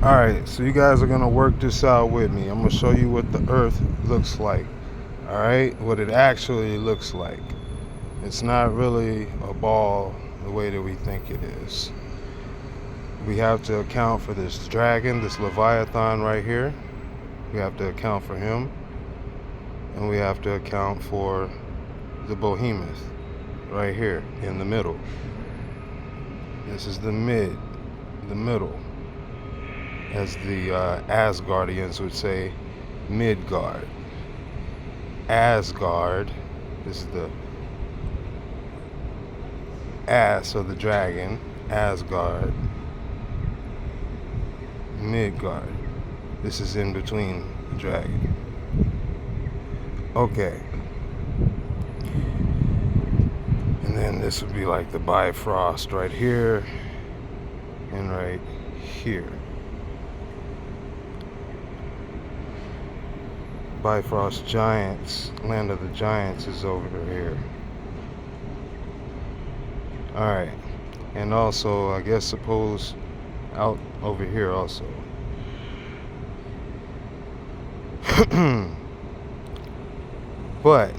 Alright, so you guys are going to work this out with me. I'm going to show you what the earth looks like. Alright, what it actually looks like. It's not really a ball the way that we think it is. We have to account for this dragon, this leviathan right here. We have to account for him. And we have to account for the behemoth right here in the middle. This is the middle. As the Asgardians would say, Midgard. Asgard. This is the ass of the dragon. Asgard. Midgard. This is in between the dragon. Okay. And then this would be like the Bifrost right here and right here. Bifrost Giants, Land of the Giants is over here. Alright. And also, I guess, suppose out over here also. But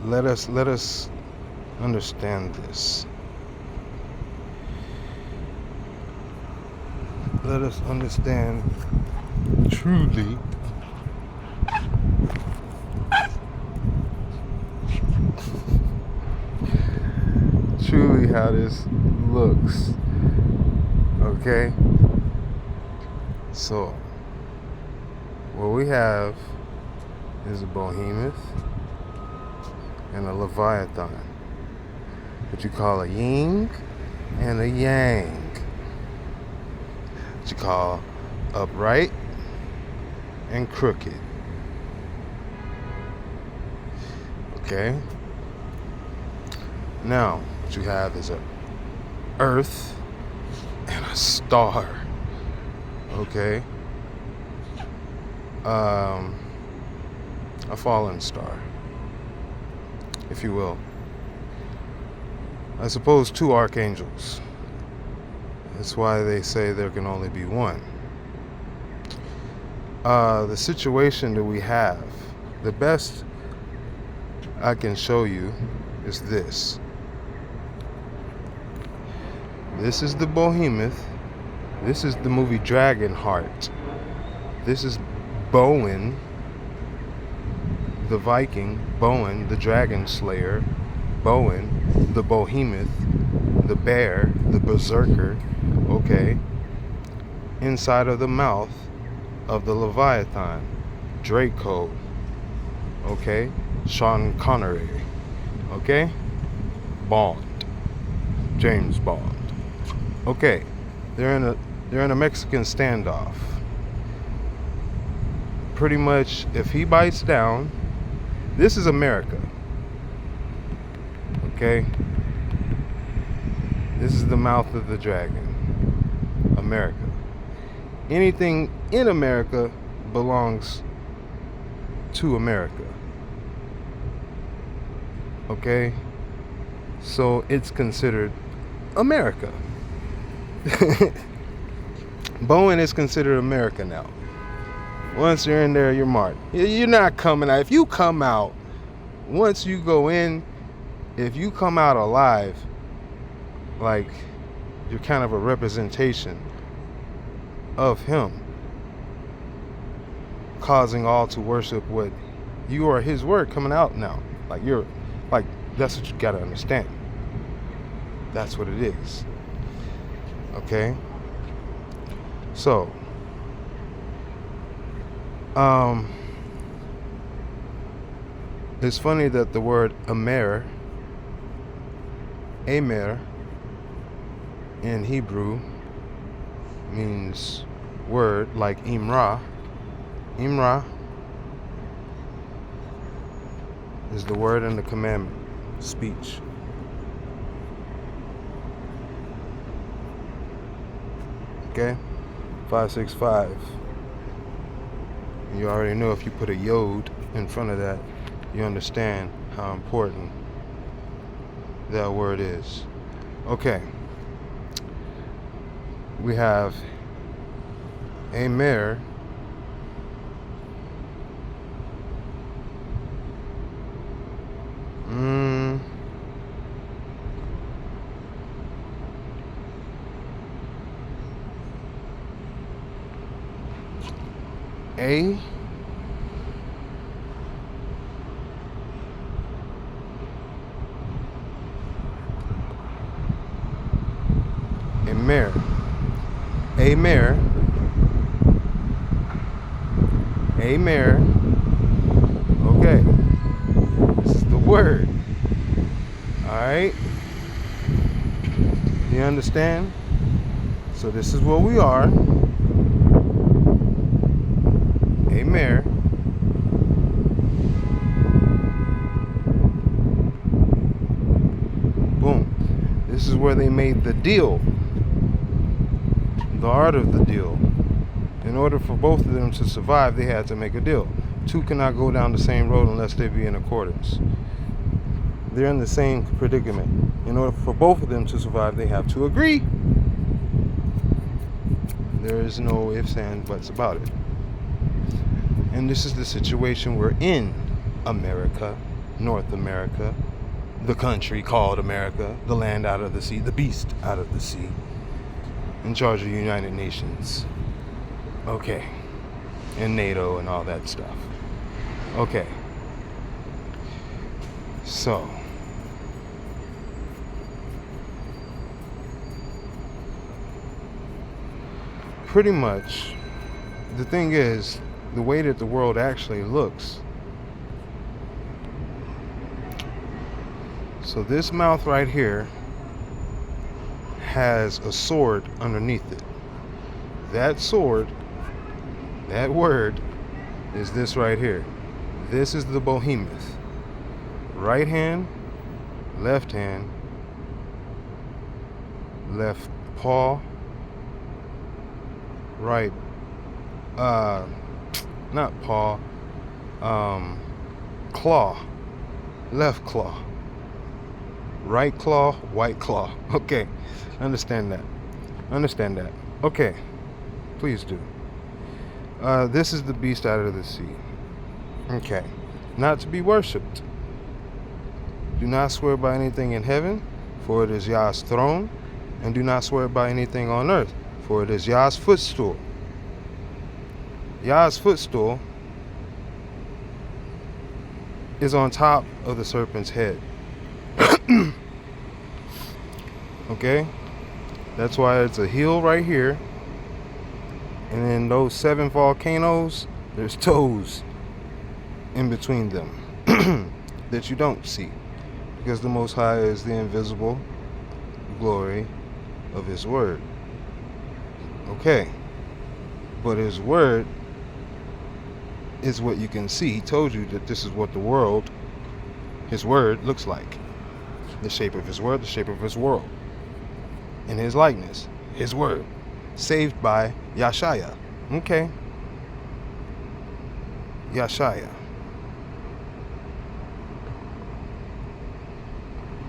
let us understand this. Let us understand truly how this looks. Okay? So, what we have is a behemoth and a leviathan. What you call a yin and a yang. What you call upright and crooked. Okay? Now, what you have is a earth and a star. Okay? A fallen star, if you will. I suppose two archangels. That's why they say there can only be one. The situation that we have, the best I can show you is this. This is the behemoth. This is the movie Dragonheart. This is Bowen, the Viking. Bowen, the dragon slayer. Bowen, the behemoth, the bear, the berserker. Okay. Inside of the mouth of the Leviathan, Draco. Okay. Sean Connery. Okay. Bond. James Bond. Okay. They're in a Mexican standoff. Pretty much, if he bites down, this is America. Okay? This is the mouth of the dragon. America. Anything in America belongs to America. Okay? So it's considered America. Bowen is considered America now. Once you're in there, you're marked. You're not coming out. If you come out, once you go in, if you come out alive, like you're kind of a representation of him, causing all to worship what you are his word coming out now. Like that's what you gotta understand. That's what it is. Okay? So, it's funny that the word Amer, in Hebrew means word, like Imra. Imra is the word in the commandment, speech. Okay? 565. You already know if you put a yod in front of that, you understand how important that word is. Okay. We have a mare. A mare. A mare. A mare. Okay. This is the word. Alright? You understand? So this is what we are. A mare. Boom. This is where they made the deal. The art of the deal. In order for both of them to survive, they had to make a deal. Two cannot go down the same road unless they be in accordance. They're in the same predicament. In order for both of them to survive, they have to agree. There is no ifs, ands, buts about it. And this is the situation we're in. America, North America, the country called America, the land out of the sea, the beast out of the sea, in charge of the United Nations. Okay. And NATO and all that stuff. Okay. So, pretty much, the thing is, the way that the world actually looks. So this mouth right here has a sword underneath it. That sword, that word, is this right here. This is the Behemoth. Right hand, left paw, right, not paw, claw, left claw, right claw, white claw. Okay, understand that. Okay, please do. This is the beast out of the sea. Okay, not to be worshipped. Do not swear by anything in heaven, for it is Yah's throne, and do not swear by anything on earth, for it is Yah's footstool. Yah's footstool is on top of the serpent's head. Okay? That's why it's a hill right here. And then those 7 volcanoes, there's toes in between them that you don't see. Because the Most High is the invisible glory of His Word. Okay. But His Word is what you can see. He told you that this is what the world, His Word, looks like. The shape of His Word, the shape of His world. In His likeness, His Word. Saved by Yashaya. Okay. Yashaya.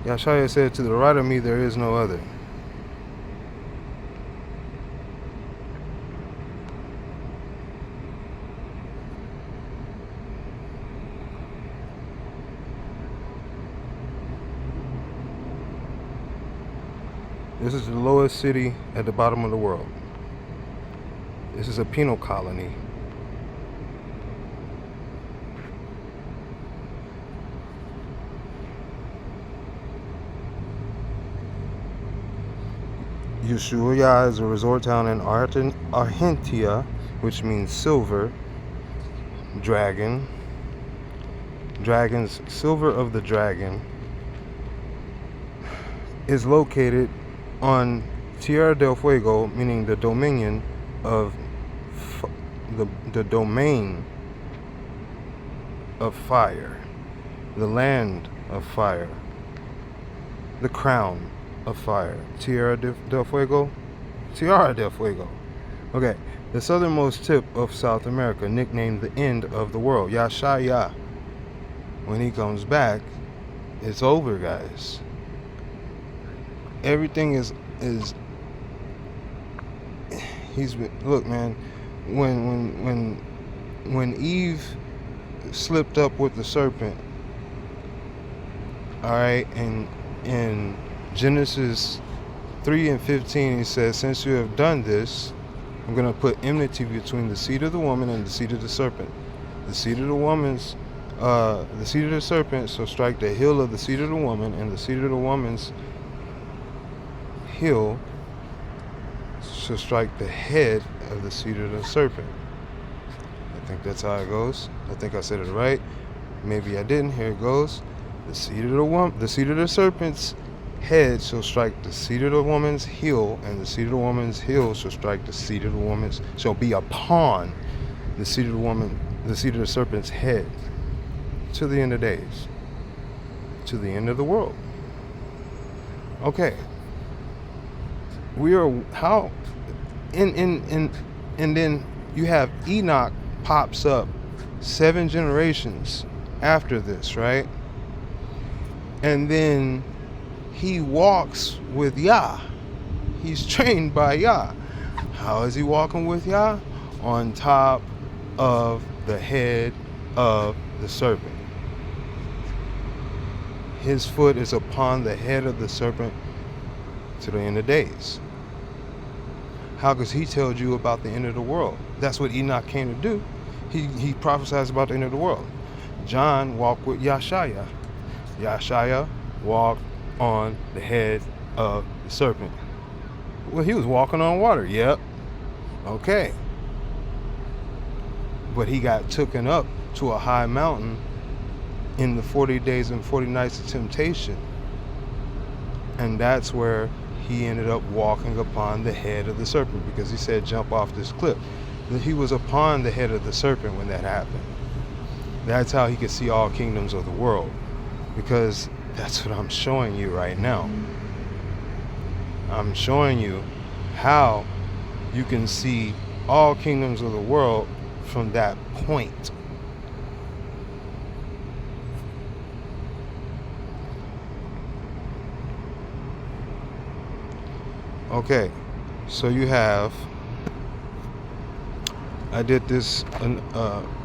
Yashaya said, to the right of me there is no other. This is the lowest city at the bottom of the world. This is a penal colony. Ushuaia is a resort town in Argentia, which means silver. Dragon. Dragon's silver of the dragon is located on Tierra del Fuego, meaning the dominion of the domain of fire, the land of fire, the crown of fire. Tierra del Fuego. Okay, the southernmost tip of South America, nicknamed the end of the world, Yashaya. When he comes back, it's over, guys. Everything is He's been, look, man, when Eve slipped up with the serpent, all right, and in Genesis 3:15, he says, "Since you have done this, I'm going to put enmity between the seed of the woman and the seed of the serpent. The seed of the seed of the serpent shall strike the heel of the seed of the woman, and the seed of the woman's heel shall strike the head of the seed of the serpent." I think that's how it goes. I think I said it right. Maybe I didn't. Here it goes. The seed of the serpent's head shall strike the seed of the woman's heel, and the seed of the woman's heel shall strike the seed of the woman's shall be upon the seed of the serpent's head, to the end of days, to the end of the world. Okay. We are how and then you have Enoch pops up 7 generations after this, right? And then he walks with Yah. He's trained by Yah. How is he walking with Yah? On top of the head of the serpent. His foot is upon the head of the serpent to the end of days. How? Because he told you about the end of the world. That's what Enoch came to do. He prophesies about the end of the world. John walked with Yeshaya. Yeshaya walked on the head of the serpent. Well, he was walking on water. Yep. Okay. But he got taken up to a high mountain in the 40 days and 40 nights of temptation. And that's where he ended up walking upon the head of the serpent, because he said, jump off this cliff. He was upon the head of the serpent when that happened. That's how he could see all kingdoms of the world, because that's what I'm showing you right now. I'm showing you how you can see all kingdoms of the world from that point. Okay, so you have, I did this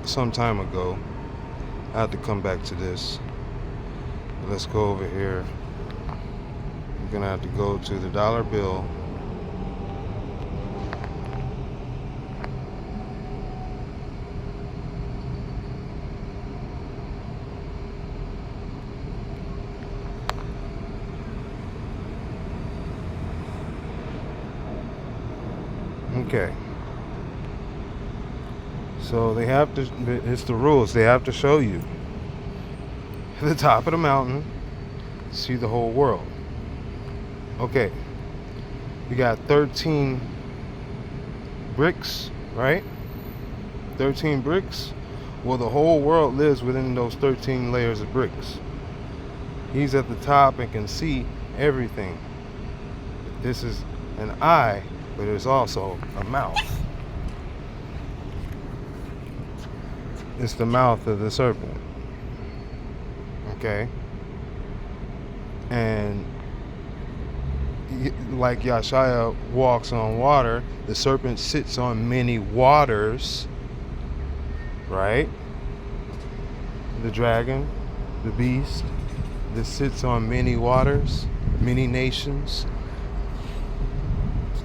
some time ago. I have to come back to this. Let's go over here. We're gonna have to go to the dollar bill. Okay. So they have to, it's the rules. They have to show you at the top of the mountain, see the whole world. Okay. You got 13 bricks, right? 13 bricks. Well, the whole world lives within those 13 layers of bricks. He's at the top and can see everything. This is an eye, but there's also a mouth. It's the mouth of the serpent. Okay? And like Yeshaya walks on water, the serpent sits on many waters, right? The dragon, the beast, that sits on many waters, many nations.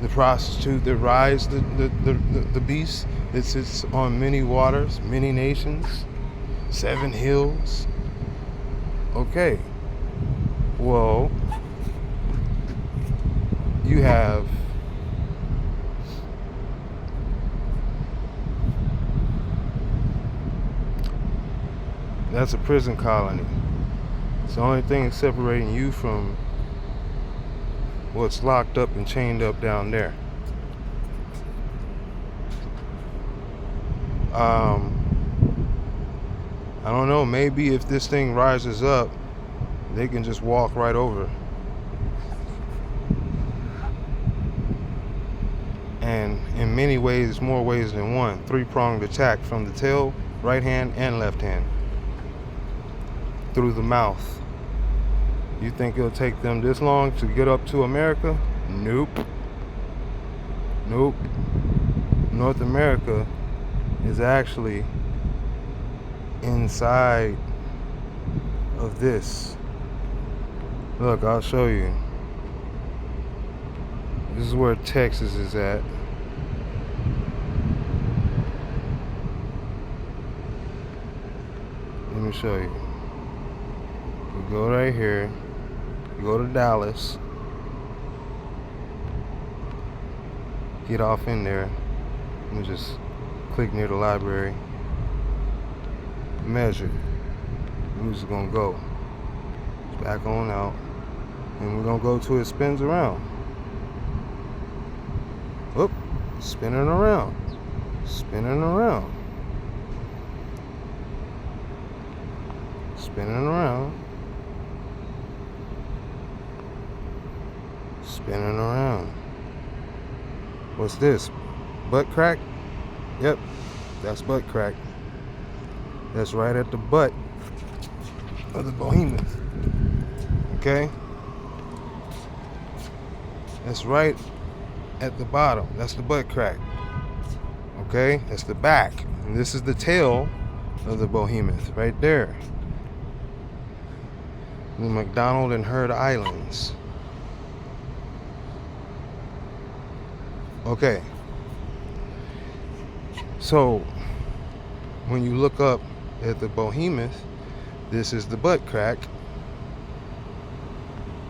The prostitute that rides the beast that sits on many waters, many nations, 7 hills. Okay. Well, you have that's a prison colony. It's the only thing separating you from what's locked up and chained up down there. I don't know, maybe if this thing rises up, they can just walk right over. And in many ways, more ways than one, 3-pronged attack from the tail, right hand and left hand, through the mouth. You think it'll take them this long to get up to America? Nope. Nope. North America is actually inside of this. Look, I'll show you. This is where Texas is at. Let me show you. You go right here. You go to Dallas. Get off in there. Let me just click near the library. Measure. We're just gonna go back on out, and we're gonna go till it spins around. Whoop, spinning around, spinning around, spinning around, spinning around. What's this? Butt crack? Yep, that's butt crack. That's right at the butt of the Behemoth. Okay? That's right at the bottom. That's the butt crack. Okay? That's the back. And this is the tail of the Behemoth right there. The McDonald and Heard Islands. Okay. So, when you look up at the Behemoth, this is the butt crack,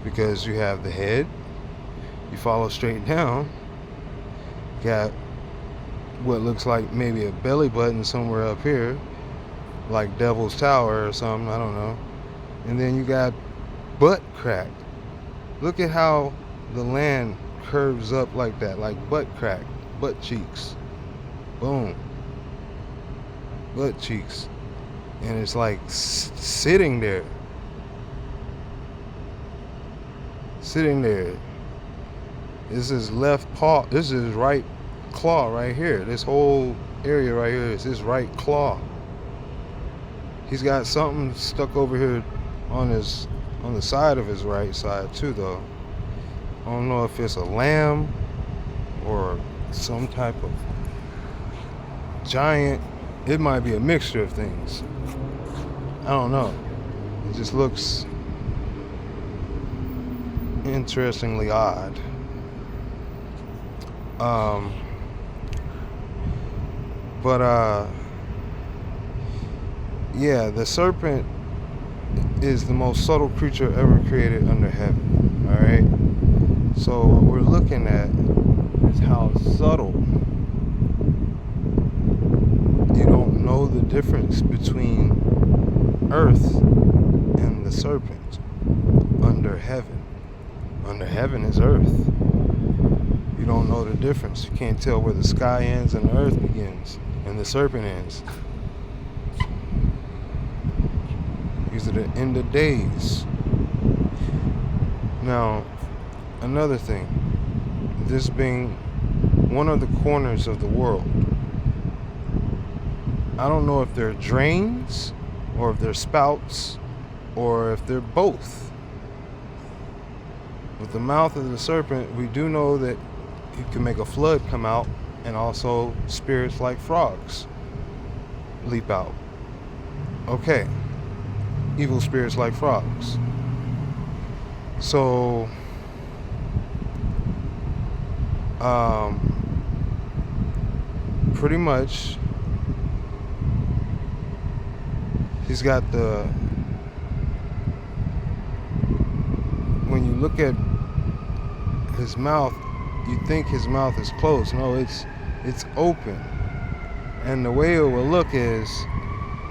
because you have the head, you follow straight down, got what looks like maybe a belly button somewhere up here, like Devil's Tower or something, I don't know, and then you got butt crack. Look at how the land curves up like that, like butt crack, butt cheeks, boom, butt cheeks, and it's like sitting there. This is left paw, this is right claw right here. This whole area right here is his right claw. He's got something stuck over here on the side of his right side too, though. I don't know if it's a lamb or some type of giant. It might be a mixture of things. I don't know. It just looks interestingly odd. Yeah, the serpent is the most subtle creature ever created under heaven. All right. So what we're looking at is how subtle. You don't know the difference between earth and the serpent under heaven. Under heaven is earth. You don't know the difference. You can't tell where the sky ends and the earth begins and the serpent ends. These are the end of days. Now, another thing, this being one of the corners of the world, I don't know if they're drains or if they're spouts or if they're both. With the mouth of the serpent, we do know that you can make a flood come out, and also spirits like frogs leap out. Okay. Evil spirits like frogs. So, pretty much, he's got when you look at his mouth, you think his mouth is closed. No, it's open. And the way it will look is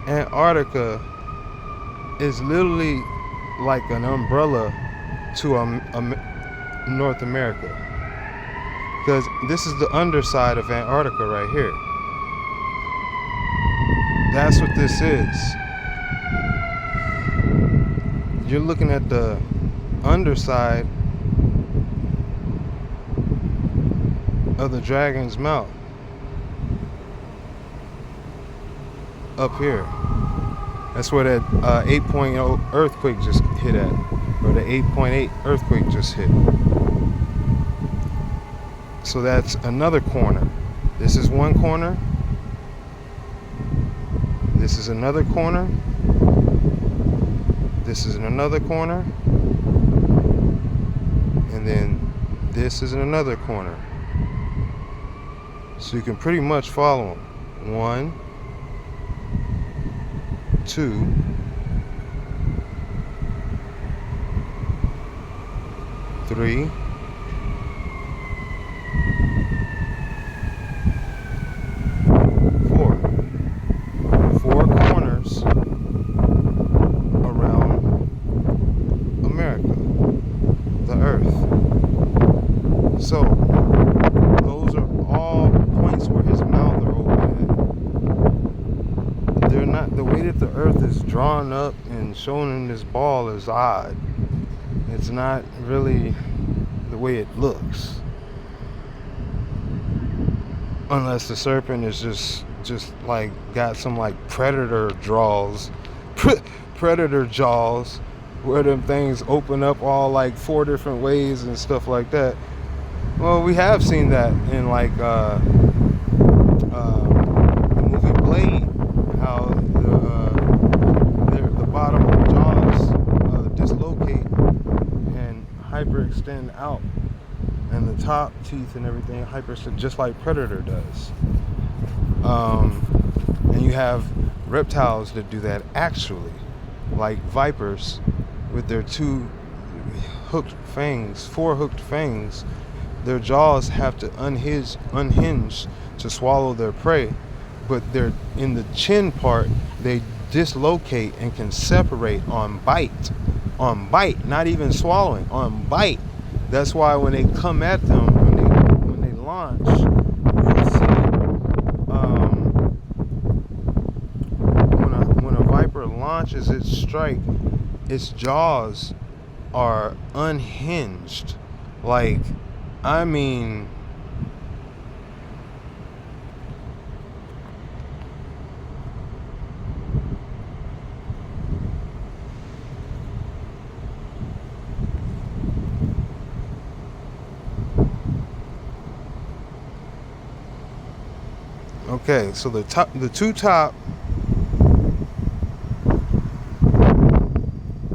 Antarctica is literally like an umbrella to North America, because this is the underside of Antarctica right here. That's what this is. You're looking at the underside of the dragon's mouth up here. That's where that 8.0 earthquake just hit at, or the 8.8 earthquake just hit. So that's another corner. This is one corner. This is another corner. This is in another corner. And then this is in another corner. So you can pretty much follow them. 1, 2, 3, 4. 4 corners around America, the earth. So those are all points where his mouth are open at. They're not, the way that the earth is drawn up and shown in this ball is odd. It's not really the way it looks, unless the serpent is just like got some like predator jaws where them things open up all like 4 different ways and stuff like that. Well, we have seen that in like the movie Blade, how the bottom of the jaws dislocate and hyperextend out, and the top teeth and everything hyperextend, just like Predator does. And you have reptiles that do that actually, like vipers with their 4 hooked fangs. Their jaws have to unhinge to swallow their prey, but they're in the chin part, they dislocate and can separate on bite, not even swallowing, on bite. That's why when they come at them, when they launch, you'll see when a viper launches its strike, its jaws are unhinged. Like, I mean, okay, so the two top,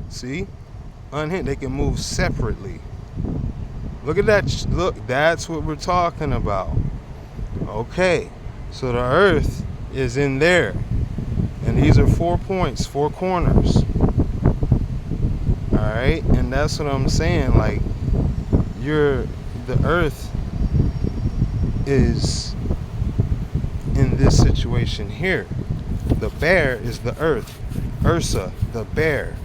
see, unhinged, they can move separately. Look at that. Look, that's what we're talking about. Okay, so the earth is in there, and these are 4 points, 4 corners. All right, and that's what I'm saying. Like, the earth is in this situation here. The bear is the earth. Ursa, the bear.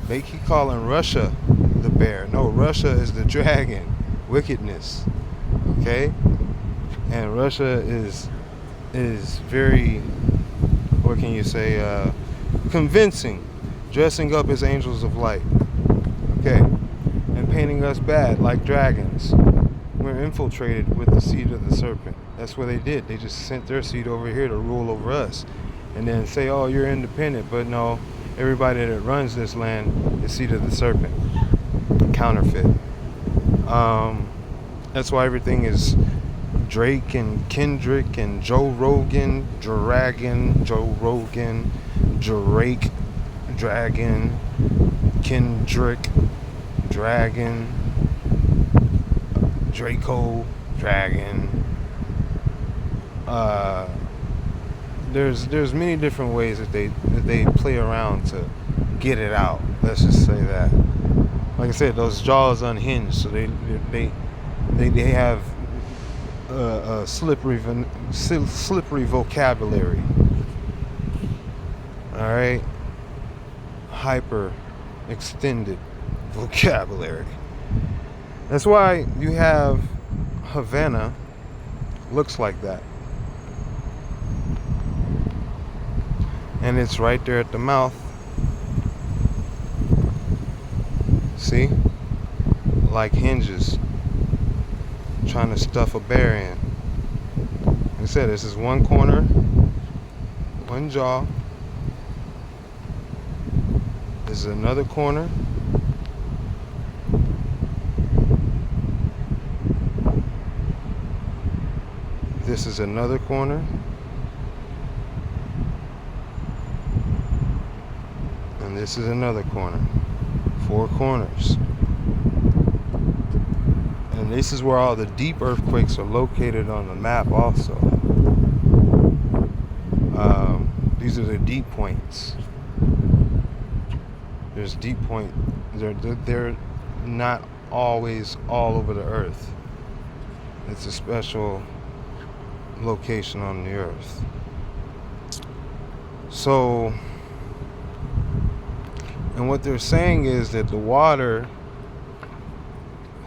They keep calling Russia the bear. No, Russia is the dragon. Wickedness. Okay? And Russia is very, what can you say, convincing, dressing up as angels of light. Okay? And painting us bad like dragons. We're infiltrated with the seed of the serpent. That's what they did. They just sent their seed over here to rule over us, and then say, oh, you're independent. But no, everybody that runs this land is seed of the serpent. Counterfeit. That's why everything is Drake and Kendrick and Joe Rogan, Joe Rogan, Drake, Dragon, Kendrick, Dragon, Draco, Dragon. There's many different ways that they play around to get it out. Let's just say that. Like I said, those jaws unhinged, so they have a slippery vocabulary. All right, hyper extended vocabulary. That's why you have Havana looks like that, and it's right there at the mouth. See, like hinges trying to stuff a bear in. Like I said, this is one corner, one jaw. This is another corner. This is another corner. And this is another corner. 4 corners. And this is where all the deep earthquakes are located on the map also. These are the deep points. There's deep point. They're not always all over the earth. It's a special location on the earth. So, and what they're saying is that the water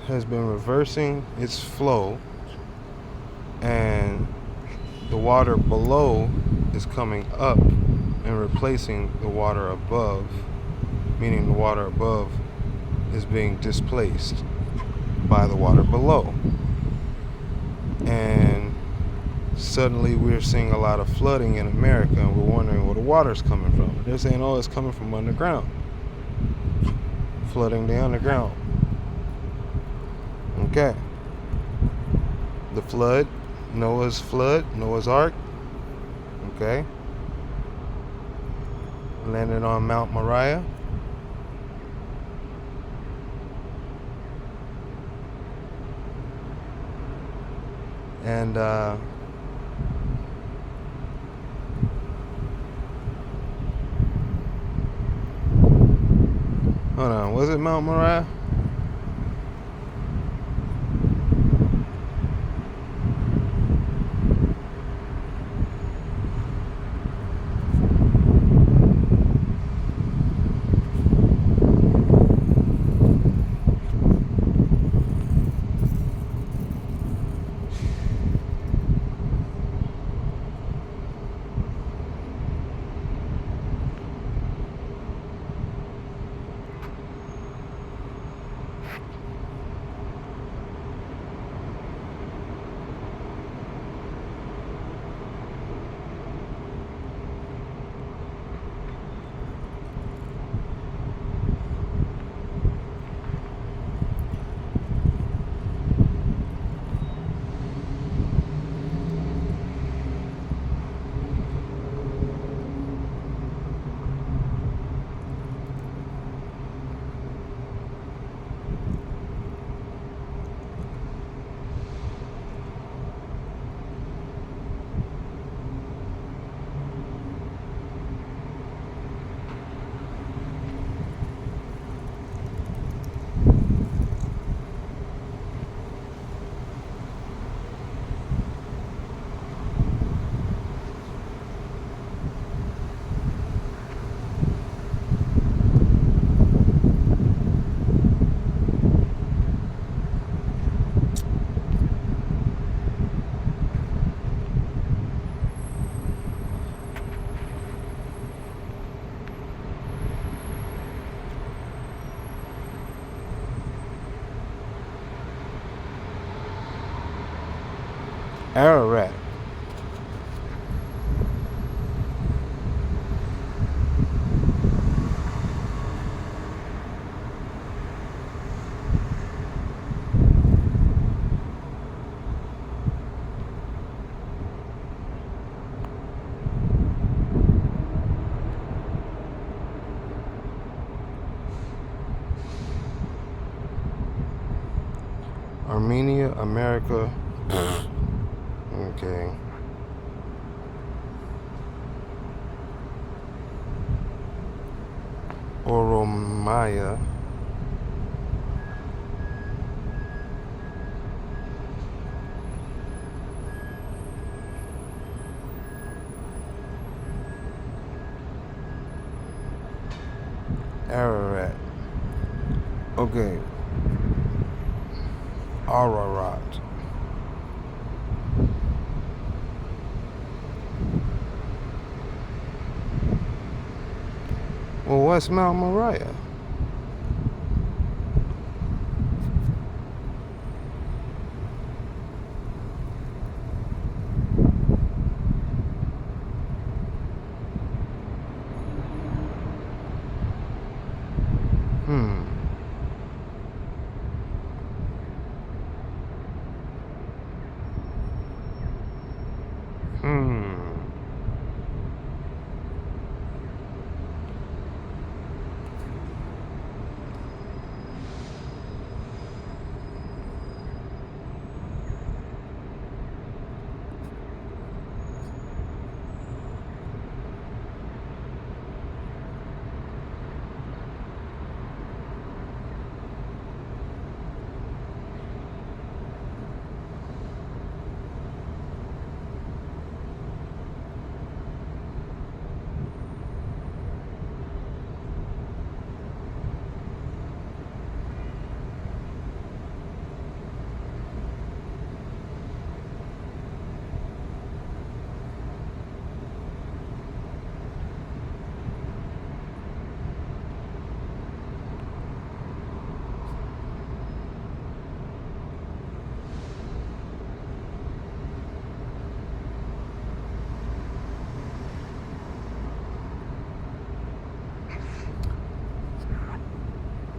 has been reversing its flow, and the water below is coming up and replacing the water above, meaning the water above is being displaced by the water below. And suddenly we're seeing a lot of flooding in America, and we're wondering where the water's coming from. They're saying, oh, it's coming from underground. Flooding the underground. Okay. The flood, Noah's Ark. Okay. Landed on Mount Moriah. And hold on, was it Mount Moriah? Ararat. Armenia, America. Okay. Oromia. Ararat. Okay. Ararat. Well, what's Mount Moriah? Hmm.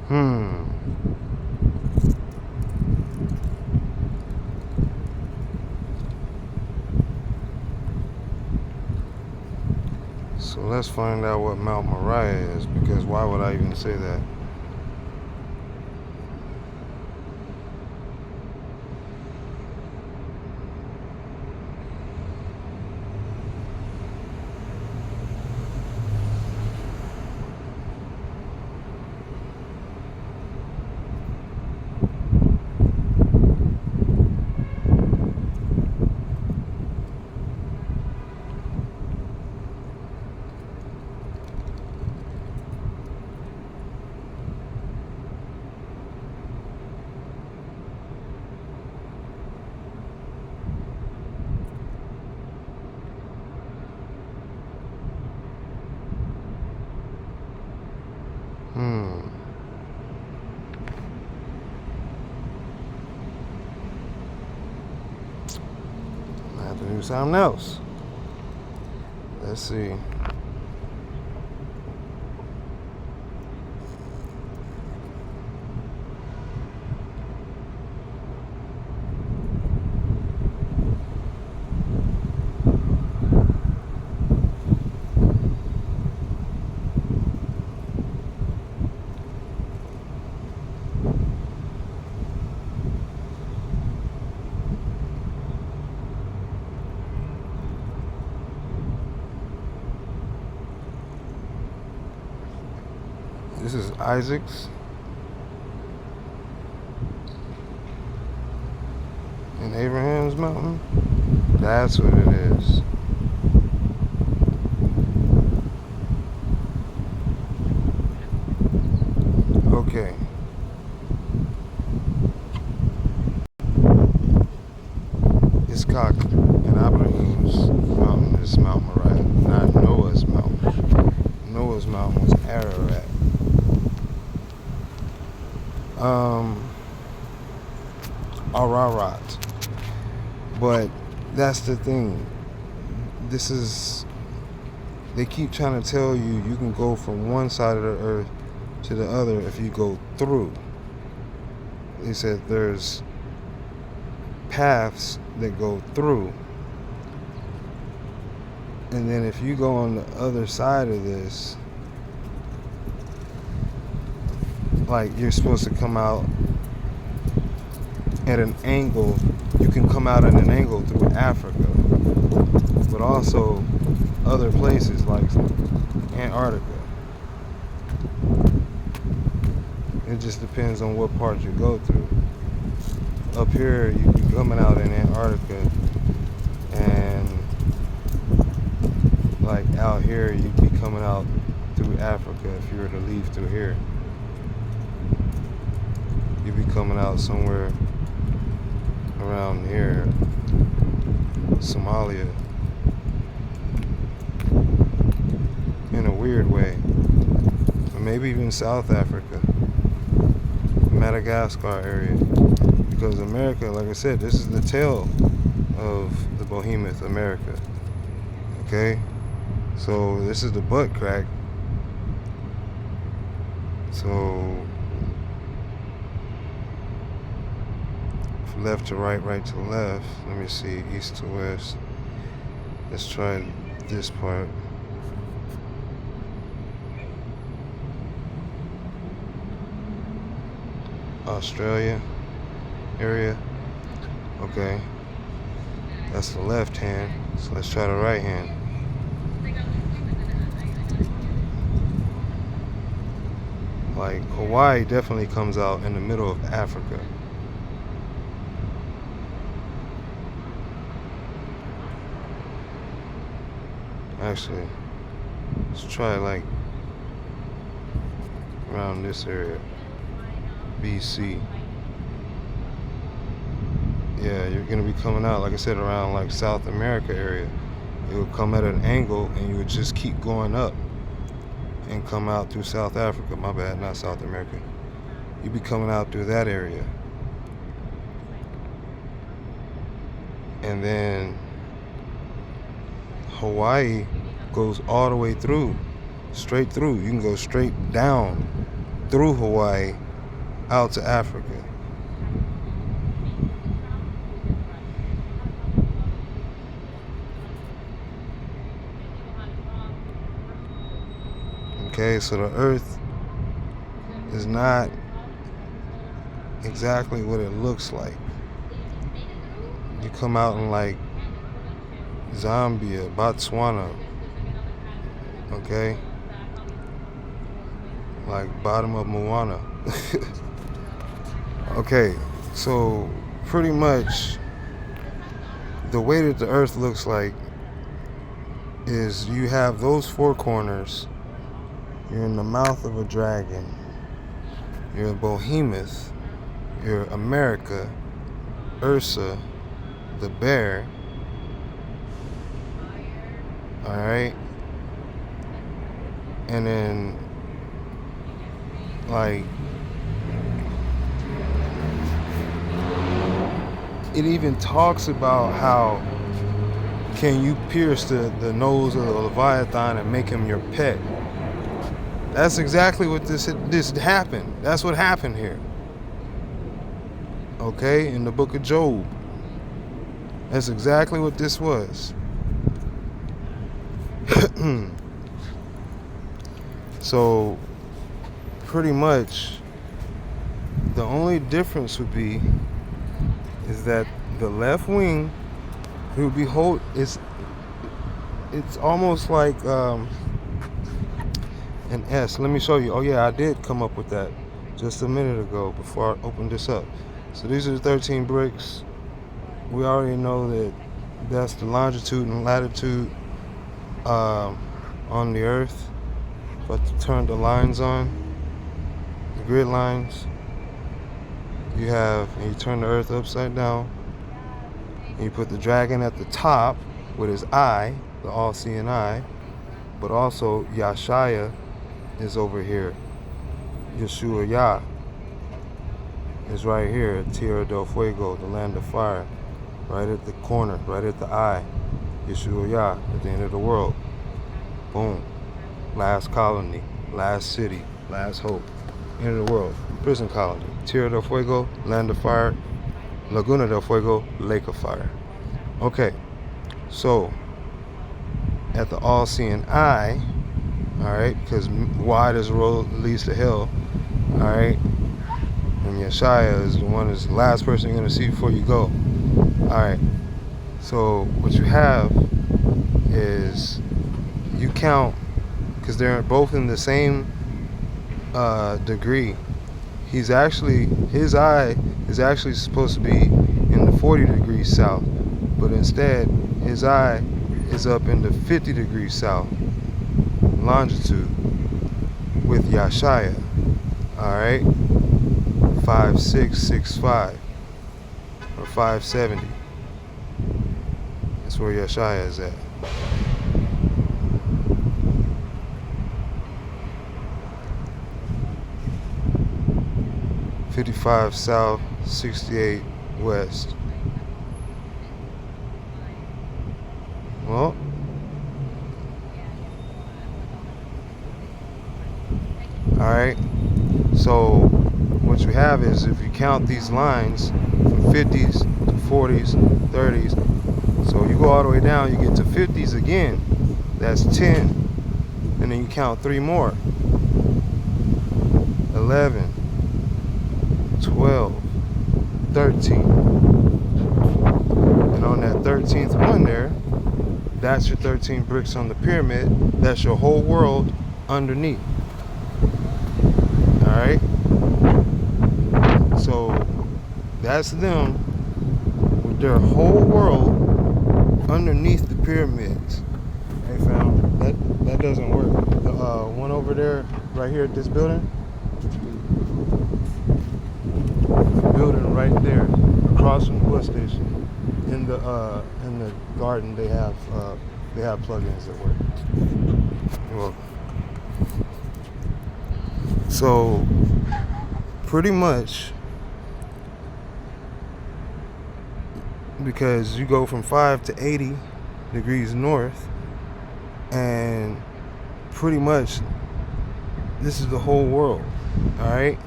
Hmm. So let's find out what Mount Moriah is, because why would I even say that? Hmm. I have to do something else. Let's see. This is Isaac's and Abraham's mountain. That's what it is. Okay. Ishaq and Abraham's mountain is Mount Moriah, not Noah's mountain. Noah's mountain was Ararat. Ararat. But that's the thing. They keep trying to tell you you can go from one side of the earth to the other if you go through. They said there's paths that go through. And then if you go on the other side of this, like you're supposed to come out at an angle. You can come out at an angle through Africa, but also other places like Antarctica. It just depends on what part you go through. Up here, you be coming out in Antarctica, and like out here, you'd be coming out through Africa if you were to leave through here. You'd be coming out somewhere around here, Somalia, in a weird way, or maybe even South Africa, Madagascar area, because America, like I said, this is the tail of the Behemoth, America. Okay, so this is the butt crack. So left to right, right to left. Let me see, east to west. Let's try this part. Australia area. Okay. That's the left hand. So let's try the right hand. Like Hawaii definitely comes out in the middle of Africa. Actually, let's try like around this area. BC. Yeah, you're gonna be coming out, like I said, around like South America area. It would come at an angle and you would just keep going up and come out through South Africa. My bad, not South America. You'd be coming out through that area. And then Hawaii goes all the way through, straight through. You can go straight down through Hawaii out to Africa. Okay, so the earth is not exactly what it looks like. You come out in like Zambia, Botswana, okay? Like bottom of Moana. Okay, so pretty much the way that the earth looks like is you have those four corners. You're in the mouth of a dragon. You're a Behemoth. You're America, Ursa, the bear. Alright? And then, like, it even talks about how can you pierce the nose of the leviathan and make him your pet. That's exactly what this happened. That's what happened here. Okay, in the book of Job. That's exactly what this was. So, pretty much, the only difference would be is that the left wing, it would be it's almost like an S. Let me show you. Oh yeah, I did come up with that just a minute ago before I opened this up. So these are the 13 bricks. We already know that that's the longitude and latitude on the earth. But to turn the lines on, the grid lines, you turn the earth upside down, and you put the dragon at the top with his eye, the all-seeing eye, but also Yashaya is over here. Yeshua Yah is right here, Tierra del Fuego, the land of fire, right at the corner, right at the eye. Yeshua Yah, at the end of the world. Boom. Last colony, last city, last hope. End of the world. Prison colony. Tierra del Fuego, land of fire. Laguna del Fuego, lake of fire. Okay, so at the all-seeing eye, alright, because wide as the road leads to hell, alright, and Yeshaya is the last person you're going to see before you go. Alright, so what you have is you count, because they're both in the same degree. His eye is actually supposed to be in the 40 degrees south, but instead his eye is up in the 50 degrees south longitude with Yashaya. Alright, 5665 or 570. That's where Yashaya is at. .55 south, 68 west. Well, alright, so what you have is, if you count these lines from 50s to 40s, 30s. So you go all the way down, you get to 50s again. That's 10. And then you count 3 more. 11, 12, 13. And on that 13th one there, that's your 13 bricks on the pyramid. That's your whole world underneath. Alright? So that's them with their whole world underneath the pyramids. Hey fam, that doesn't work. The one over there, right here at this building, right there, across from the bus station, in the garden, they have plugins that work. Well, so pretty much, because you go from 5 to 80 degrees north, and pretty much this is the whole world, all right?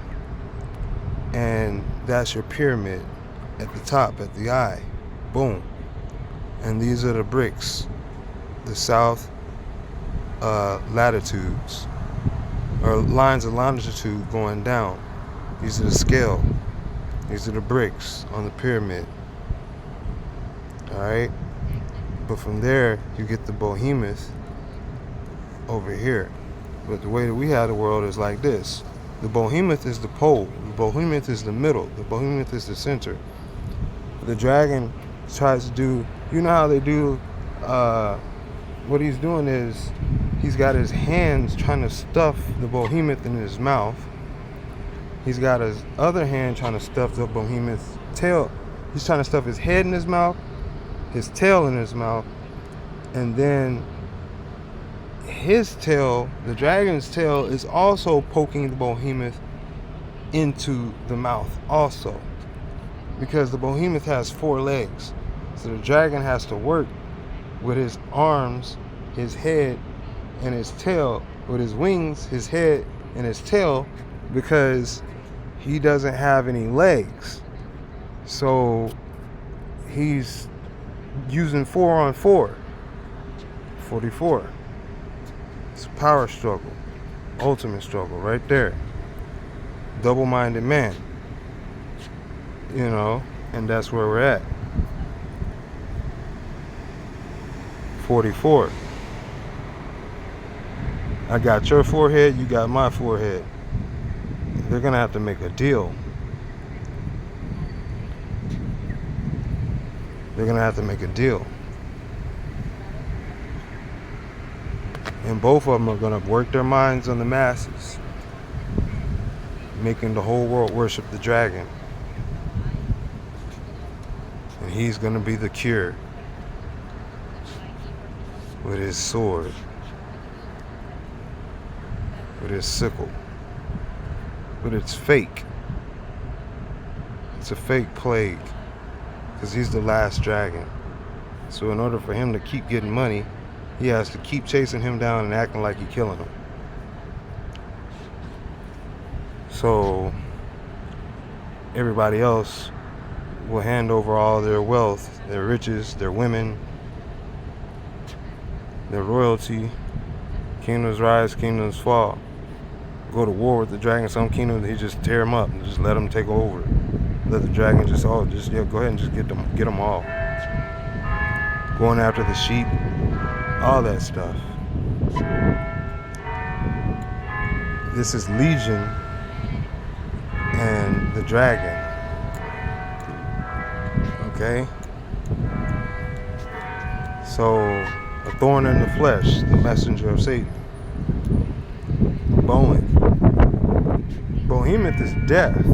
And that's your pyramid at the top, at the eye. Boom. And these are the bricks, the south latitudes, or lines of longitude going down. These are the scale. These are the bricks on the pyramid. Alright? But from there, you get the Behemoth over here. But the way that we have the world is like this. The Behemoth is the pole. The Behemoth is the middle. The Behemoth is the center. The dragon tries to do, you know how they do, what he's doing is, he's got his hands trying to stuff the Behemoth in his mouth. He's got his other hand trying to stuff the Behemoth's tail. He's trying to stuff his head in his mouth, his tail in his mouth, and then his tail, the dragon's tail, is also poking the Behemoth into the mouth also, because the Behemoth has 4 legs. So the dragon has to work with his arms, his head, and his tail, with his wings, his head, and his tail, because he doesn't have any legs. So he's using 4 on 4. 44. It's a power struggle. Ultimate struggle right there. Double-minded man. You know, and that's where we're at. 44. I got your forehead, you got my forehead. They're gonna have to make a deal. They're gonna have to make a deal. And both of them are gonna work their minds on the masses, making the whole world worship the dragon. And he's gonna be the cure with his sword, with his sickle. But it's fake. It's a fake plague, because he's the last dragon. So in order for him to keep getting money, he has to keep chasing him down and acting like he's killing him. So everybody else will hand over all their wealth, their riches, their women, their royalty. Kingdoms rise, kingdoms fall. Go to war with the dragon. Some kingdoms, he just tear them up and just let them take over. Let the dragon just go ahead and just get them all. Going after the sheep, all that stuff. This is Legion and the dragon. Okay? So, a thorn in the flesh, the messenger of Satan. Behemoth is death.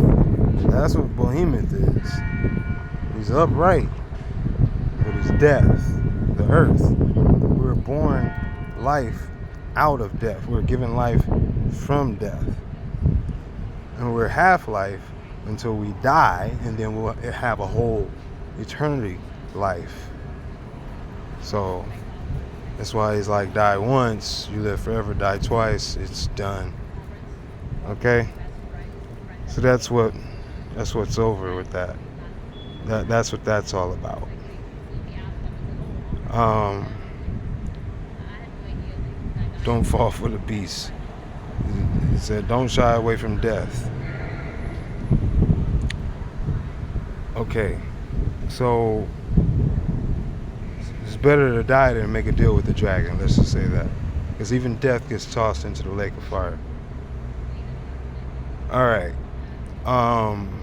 That's what Behemoth is. He's upright, but he's death. The earth. We're born life out of death. We're given life from death. And we're half-life until we die, and then we'll have a whole eternity life. So that's why he's like, die once, you live forever. Die twice, it's done. Okay? So that's what's over with that. That's what that's all about. Um, don't fall for the beast. He said, don't shy away from death. Okay, so it's better to die than make a deal with the dragon. Let's just say that, because even death gets tossed into the lake of fire. All right. Um,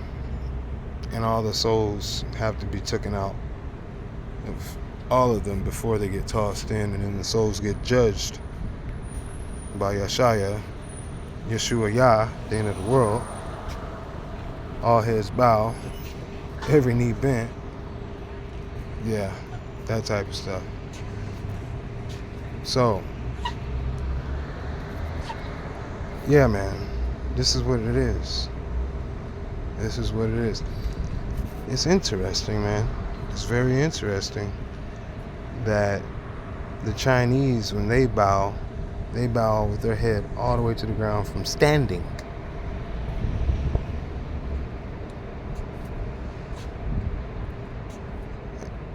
and all the souls have to be taken out of all of them before they get tossed in, and then the souls get judged by Yeshua Yah, the end of the world. All heads bow, every knee bent. Yeah, that type of stuff. So, yeah, man, this is what it is. This is what it is. It's interesting, man. It's very interesting that the Chinese, when they bow with their head all the way to the ground from standing.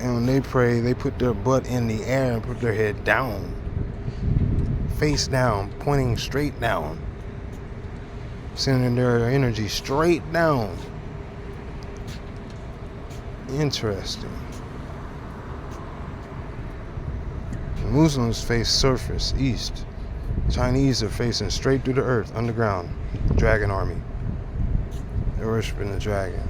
And when they pray, they put their butt in the air and put their head down, face down, pointing straight down, sending their energy straight down. Interesting. The Muslims face surface, east. Chinese are facing straight through the earth, underground. Dragon army. They're worshiping the dragon.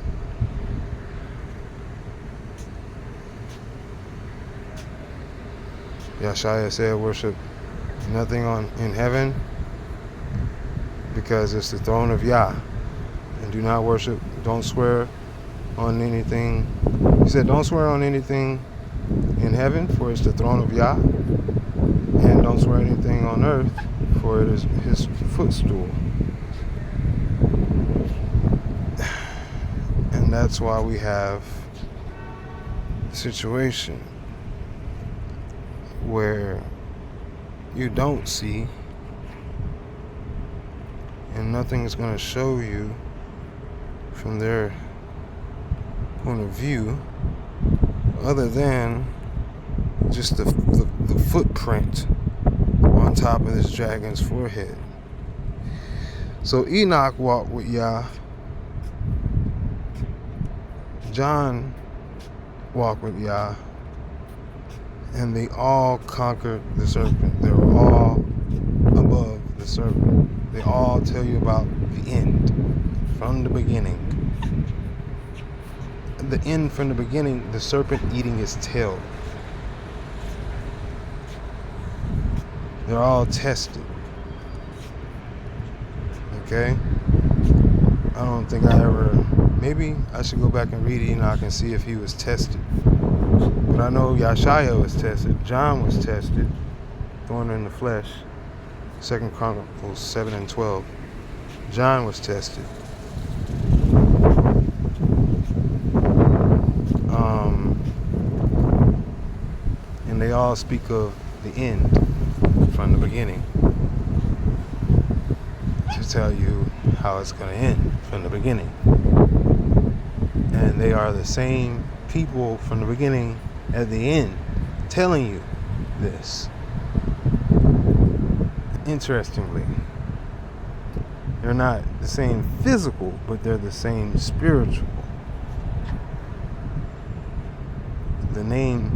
Yeshaya said, worship nothing in heaven because it's the throne of Yah. And do not worship, don't swear on anything. He said, don't swear on anything in heaven, for it's the throne of Yah. And don't swear anything on earth, for it is his footstool. And that's why we have a situation where you don't see, and nothing is going to show you from their point of view other than just the footprint on top of this dragon's forehead. So Enoch walked with Yah. John walked with Yah. And they all conquered the serpent. They were all above the serpent. They all tell you about the end from the beginning. The end from the beginning, the serpent eating his tail. They're all tested. Okay? I don't think I ever... Maybe I should go back and read Enoch and see if he was tested. But I know Yeshaya was tested. John was tested. Thorn in the flesh. 2 Chronicles 7 and 12. John was tested. And they all speak of the end from the beginning to tell you how it's going to end from the beginning. And they are the same people from the beginning at the end telling you this. Interestingly, they're not the same physical, but they're the same spiritual. The name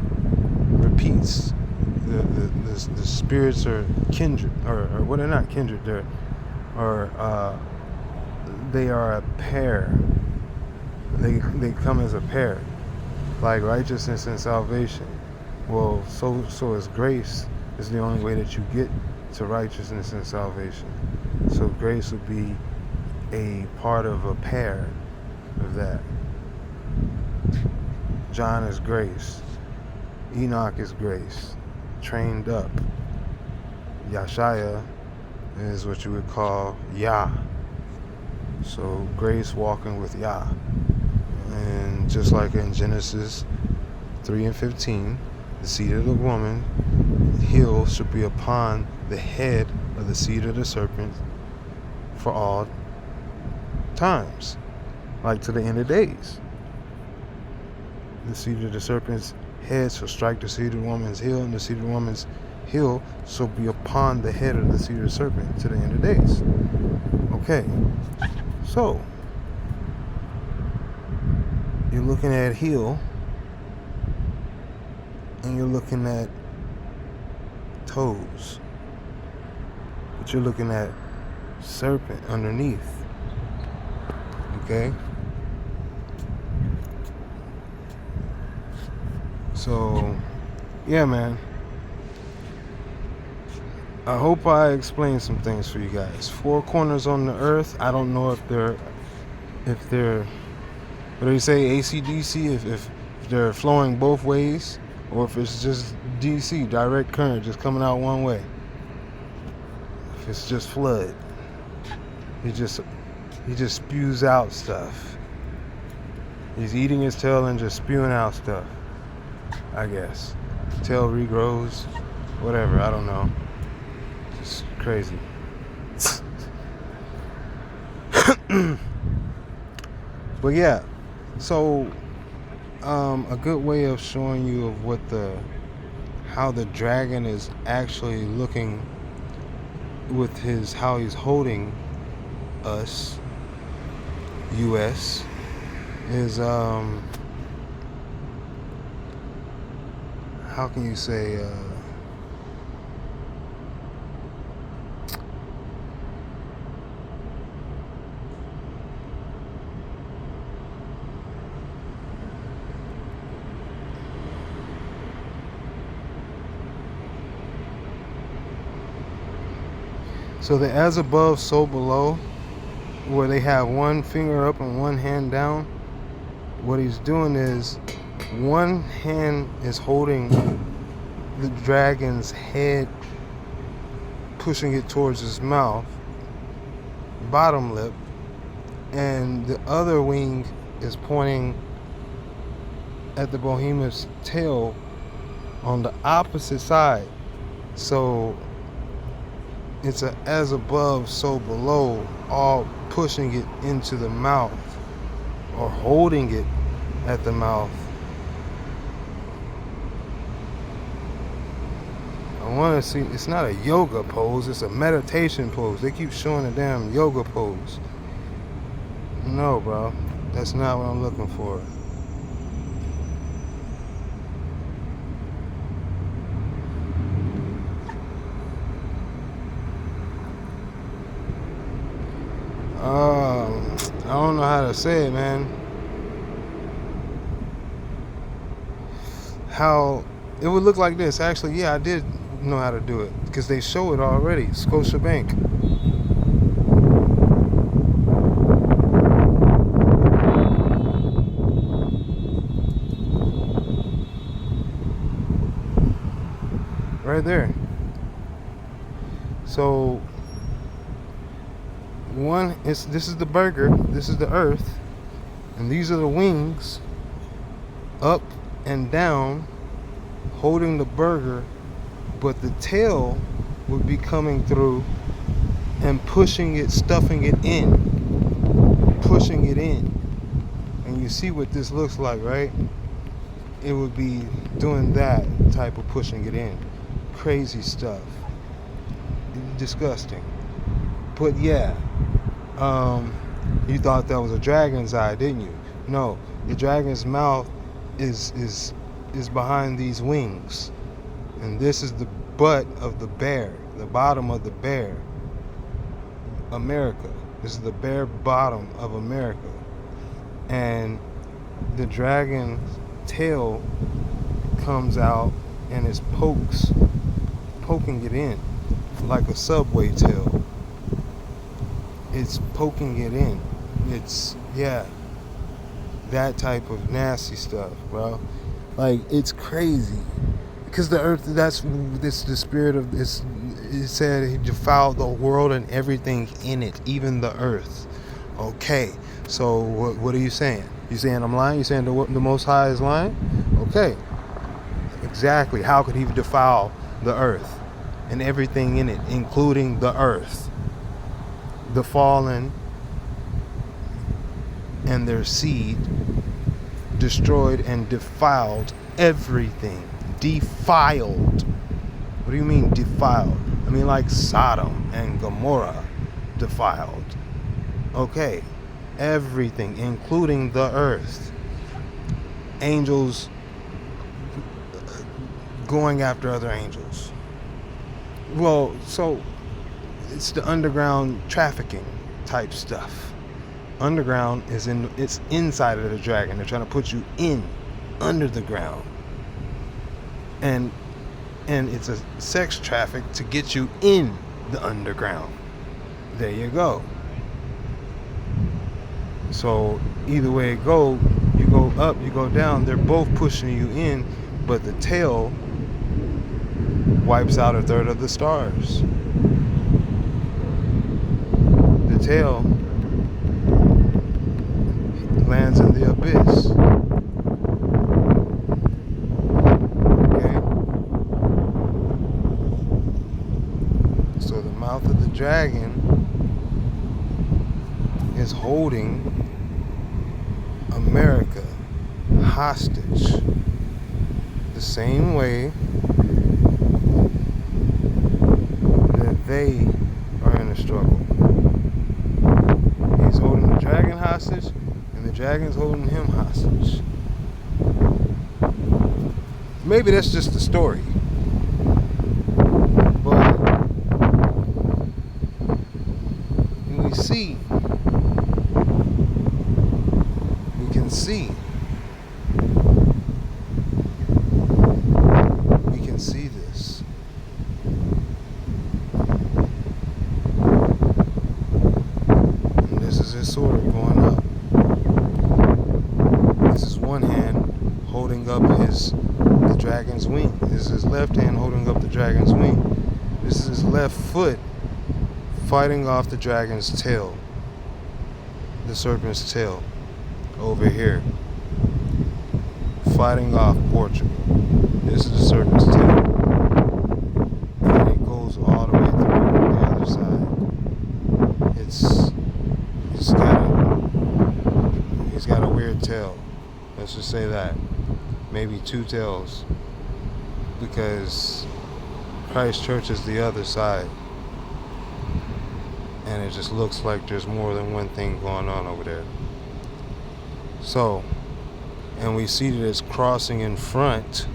repeats. The spirits are kindred, or what are not kindred, they are a pair. They come as a pair, like righteousness and salvation. Well, so is grace. Is the only way that you get to righteousness and salvation. So grace would be a part of a pair of that. John is grace. Enoch is grace, trained up. Yeshaya is what you would call Yah. So grace walking with Yah. And just like in Genesis 3 and 15, the seed of the woman, heel should be upon the head of the seed of the serpent for all times, like to the end of days. The seed of the serpent's head shall strike the seed of the woman's heel, and the seed of the woman's heel shall be upon the head of the seed of the serpent to the end of days. Okay, so you're looking at heel, and you're looking at toes, but you're looking at serpent underneath. Okay, so yeah, man, I hope I explained some things for you guys. Four corners on the earth. I don't know if they're what do you say, AC/DC, if they're flowing both ways, or if it's just DC, direct current, just coming out one way. If it's just flood, he just spews out stuff. He's eating his tail and just spewing out stuff, I guess. Tail regrows, whatever, I don't know. Just crazy. But yeah, so a good way of showing you of how the dragon is actually looking with how he's holding us, US, is how can you say so the as above, so below, where they have one finger up and one hand down. What he's doing is one hand is holding the dragon's head, pushing it towards his mouth, bottom lip, and the other wing is pointing at the behemoth's tail on the opposite side. So it's a as above, so below, all pushing it into the mouth or holding it at the mouth. I want to see, it's not a yoga pose, it's a meditation pose. They keep showing a damn yoga pose. No, bro, that's not what I'm looking for. I don't know how to say it, man. How it would look like this. Actually, yeah, I did know how to do it because they show it already. Scotiabank. Right there. So this is the burger, this is the earth, and these are the wings, up and down, holding the burger, but the tail would be coming through and pushing it, stuffing it in, pushing it in. And you see what this looks like, right? It would be doing that type of pushing it in. Crazy stuff. Disgusting. But yeah, you thought that was a dragon's eye, didn't you? No, the dragon's mouth is behind these wings, and this is the butt of the bear, the bottom of the bear. America. This is the bare bottom of America, and the dragon's tail comes out and is poking it in like a subway tail. It's poking it in. It's, yeah, that type of nasty stuff, bro. Like, it's crazy. Because the earth, the spirit of this, it said he defiled the world and everything in it, even the earth. Okay, so what are you saying? You saying I'm lying? You saying the Most High is lying? Okay, exactly. How could he defile the earth and everything in it, including the earth, the fallen and their seed, destroyed and defiled everything. Defiled. What do you mean defiled? I mean like Sodom and Gomorrah defiled. Okay, everything, including the earth. Angels going after other angels. Well, so it's the underground trafficking type stuff. Underground it's inside of the dragon. They're trying to put you in under the ground. And it's a sex traffic to get you in the underground. There you go. So either way it go, you go up, you go down, they're both pushing you in, but the tail wipes out a third of the stars. The tail lands in the abyss. Okay? So the mouth of the dragon is holding America hostage the same way that they are in a struggle. He's holding the dragon hostage, and the dragon's holding him hostage. Maybe that's just the story, but when we see, we can see. We can see this. And this is his sword going up. This is one hand holding up the dragon's wing. This is his left hand holding up the dragon's wing. This is his left foot fighting off the dragon's tail. The serpent's tail over here. Fighting off Portugal. This is the serpent's tail. And it goes all the way through the other side. He's got a weird tail. Let's just say that. Maybe two tails. Because Christ Church is the other side. And it just looks like there's more than one thing going on over there. So, and we see that it's crossing in front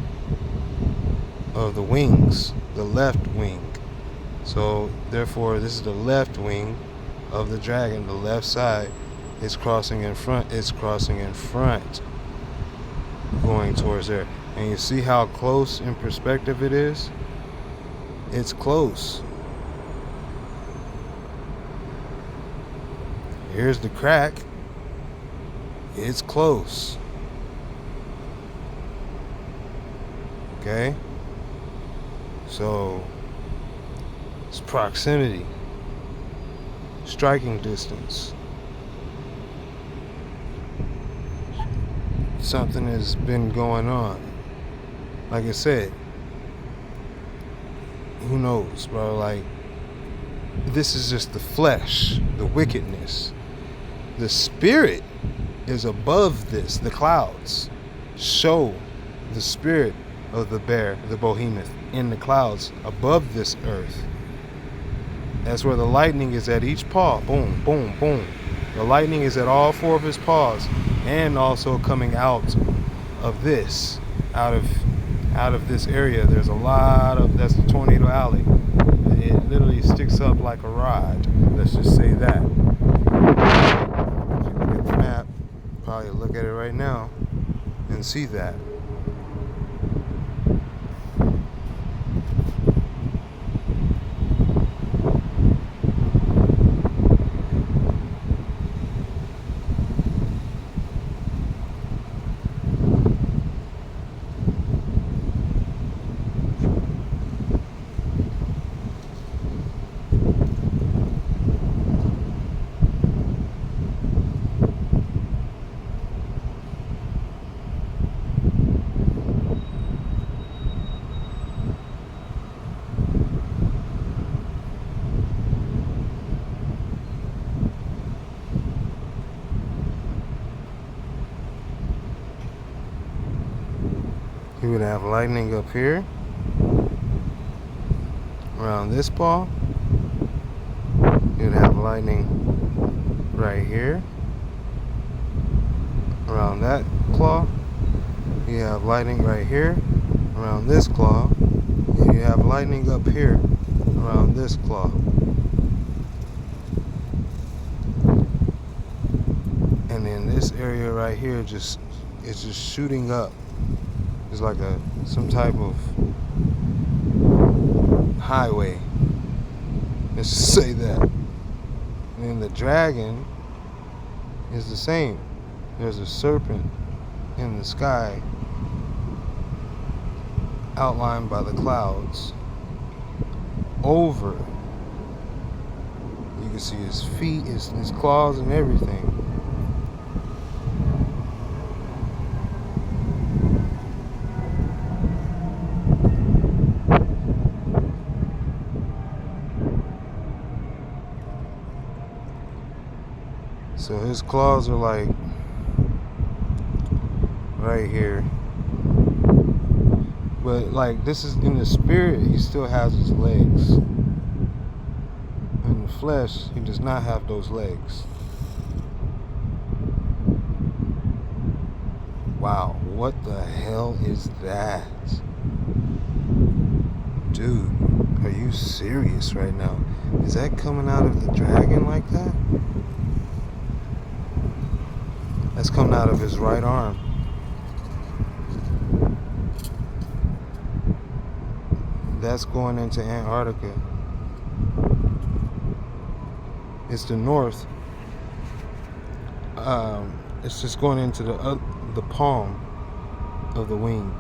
of the wings, the left wing. So, therefore, this is the left wing of the dragon, the left side is crossing in front. It's crossing in front, going towards there. And you see how close in perspective it is? It's close. Here's the crack. It's close. Okay? So, it's proximity. Striking distance. Something has been going on. Like I said, who knows, bro? Like, this is just the flesh, the wickedness. The spirit is above this. The clouds show the spirit of the bear, the behemoth, in the clouds above this earth. That's where the lightning is at each paw. Boom, boom, boom. The lightning is at all four of his paws, and also coming out of this, out of this area. There's a lot of, that's the tornado alley. It literally sticks up like a rod. Let's just say that. If you look at the map, probably look at it right now and see that. would have lightning up here around this ball. You'd have lightning right here around that claw. You have lightning right here around this claw. And you have lightning up here around this claw. And then this area right here it's just shooting up. It's like some type of highway. Let's just say that. And then the dragon is the same. There's a serpent in the sky outlined by the clouds. Over, you can see his feet, his claws, and everything. So his claws are like right here. But like this is in the spirit, he still has his legs. In the flesh, he does not have those legs. Wow, what the hell is that? Dude, are you serious right now? Is that coming out of the dragon like that? That's coming out of his right arm. That's going into Antarctica. It's the north. It's just going into the palm of the wing.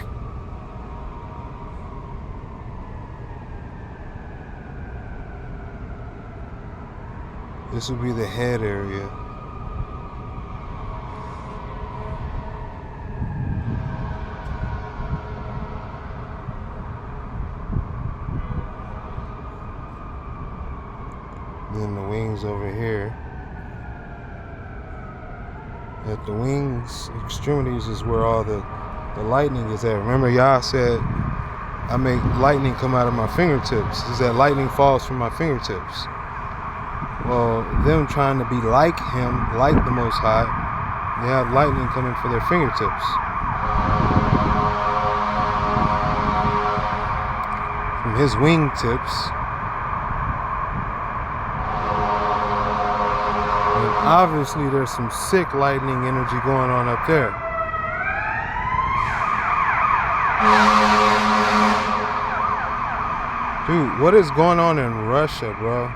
This will be the head area. Then the wings over here. At the wings extremities is where all the lightning is at. Remember, Yah said, I make lightning come out of my fingertips. Is that lightning falls from my fingertips. Well, them trying to be like him, like the Most High, they have lightning coming for their fingertips. From his wingtips. Obviously, there's some sick lightning energy going on up there. Dude, what is going on in Russia, bro?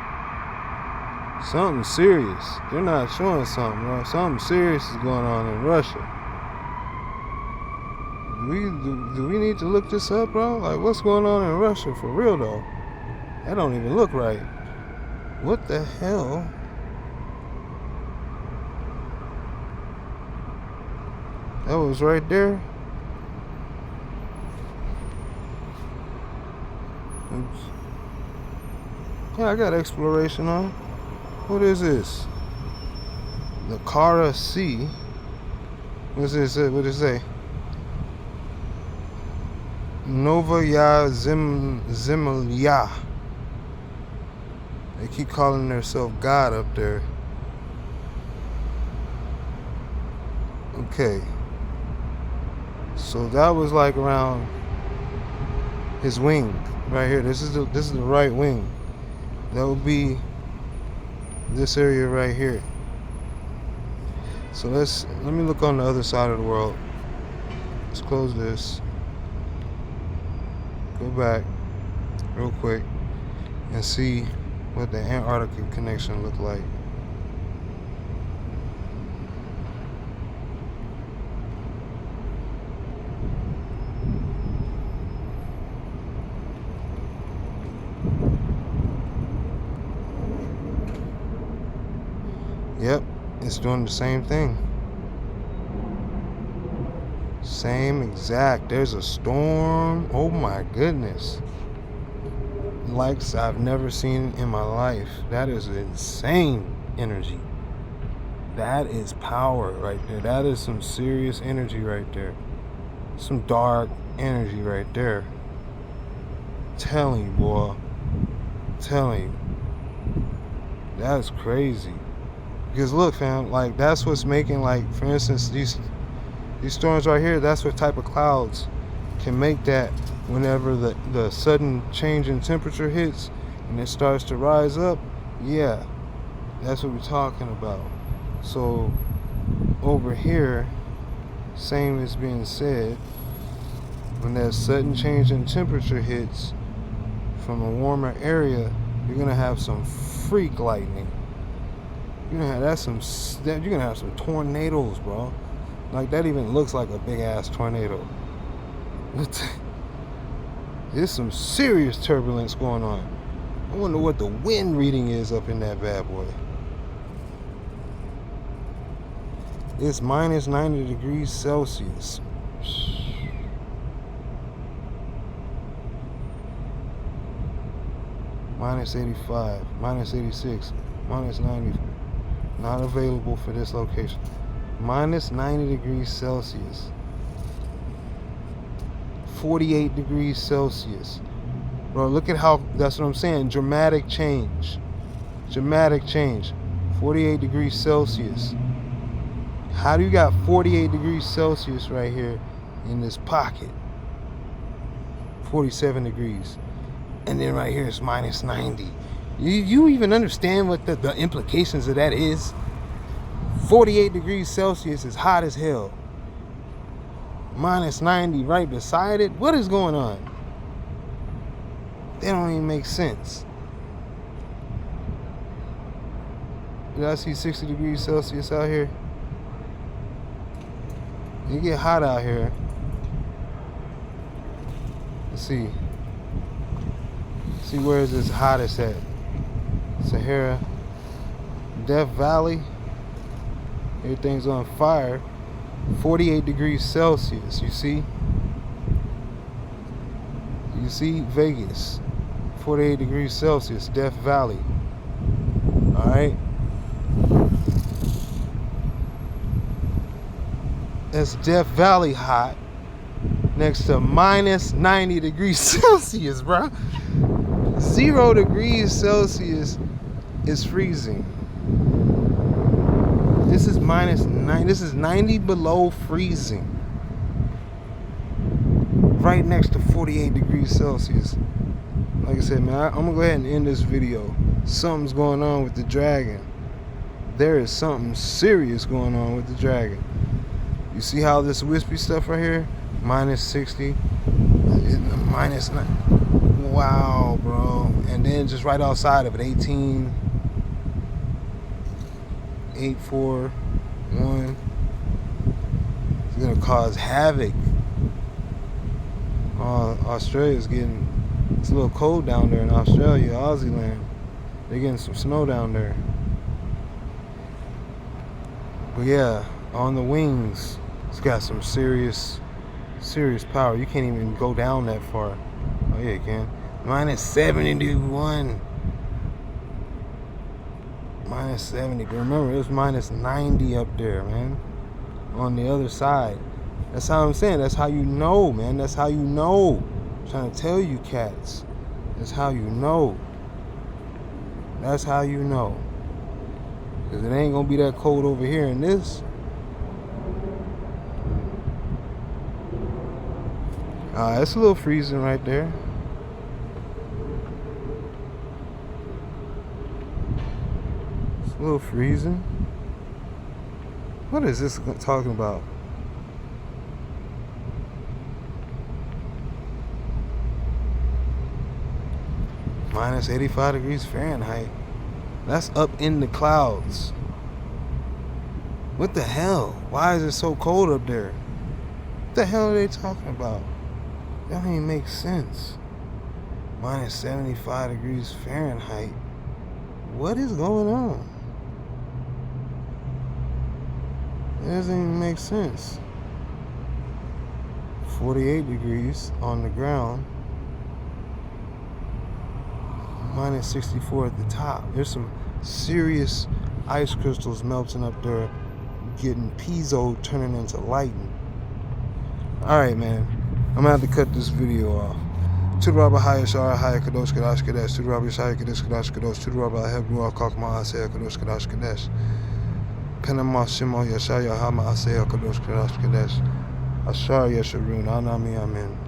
Something serious. They're not showing something, bro. Something serious is going on in Russia. Do we need to look this up, bro? Like, what's going on in Russia for real, though? That don't even look right. What the hell? That was right there. Oops. Yeah, I got exploration on. What is this? The Kara Sea. What's this? What does it say? Novaya Zemlya. They keep calling themselves God up there. Okay. So that was like around his wing right here. This is the right wing. That would be this area right here. So let me look on the other side of the world. Let's close this. Go back real quick and see what the Antarctica connection looked like. Yep, it's doing the same thing. Same exact. There's a storm. Oh my goodness. Likes I've never seen in my life. That is insane energy. That is power right there. That is some serious energy right there. Some dark, energy right there. Telling you, boy. Telling you. That's crazy. Because look, fam, like that's what's making, like, for instance, these storms right here, that's what type of clouds can make that whenever the sudden change in temperature hits and it starts to rise up. Yeah, that's what we're talking about. So over here, same as being said, when that sudden change in temperature hits from a warmer area, you're gonna have some freak lightning. You're gonna have some tornadoes, bro. Like, that even looks like a big ass tornado. There's some serious turbulence going on. I wonder what the wind reading is up in that bad boy. It's minus 90 degrees Celsius. Minus 85, minus 86, minus 90. Not available for this location. Minus 90 degrees Celsius. 48 degrees Celsius. Bro, look at how, that's what I'm saying, dramatic change. Dramatic change. 48 degrees Celsius. How do you got 48 degrees Celsius right here in this pocket? 47 degrees. And then right here it's minus 90. You even understand what the implications of that is? 48 degrees Celsius is hot as hell. Minus 90 right beside it. What is going on? They don't even make sense. Did I see 60 degrees Celsius out here? You get hot out here. Let's see. See where is this hottest at? Sahara, Death Valley. Everything's on fire. 48 degrees Celsius, you see? You see Vegas. 48 degrees Celsius, Death Valley. Alright? That's Death Valley hot next to minus 90 degrees Celsius, bro. 0 degrees Celsius is freezing. This is minus 9. This is 90 below freezing. Right next to 48 degrees Celsius. Like I said, man, I'm gonna go ahead and end this video. Something's going on with the dragon. There is something serious going on with the dragon. You see how this wispy stuff right here? Minus 60. Minus 9. Wow, bro. And then just right outside of it, 18. 841. It's gonna cause havoc. Australia's getting, it's a little cold down there in Australia, Aussie land. They're getting some snow down there. But yeah, on the wings, it's got some serious power. You can't even go down that far. Oh yeah, you can. Minus 71. Minus 70. But remember, it was minus 90 up there, man. On the other side. That's how I'm saying. That's how you know, man. That's how you know. I'm trying to tell you, cats. That's how you know. That's how you know. Because it ain't gonna be that cold over here in this. It's a little freezing right there. It's a little freezing. What is this talking about? Minus 85 degrees Fahrenheit. That's up in the clouds. What the hell? Why is it so cold up there? What the hell are they talking about? That don't even make sense. Minus 75 degrees Fahrenheit. What is going on? It doesn't even make sense. 48 degrees on the ground. Minus 64 at the top. There's some serious ice crystals melting up there, getting piezo turning into lightning. Alright, man. I'm gonna have to cut this video off. To the Rabbi Hayat Shara Hayat Kadosh Kadash Kadesh. To the Rabbi Shaya Kadesh Kadash Kadosh. To the Rabbi Hebnu Kakma Asaya Kadosh Kadash Kadesh. Penama Shimo Yashaya Hama Asaya Kadosh Kadash Kadesh. Ashar Yesharun Anami Amen.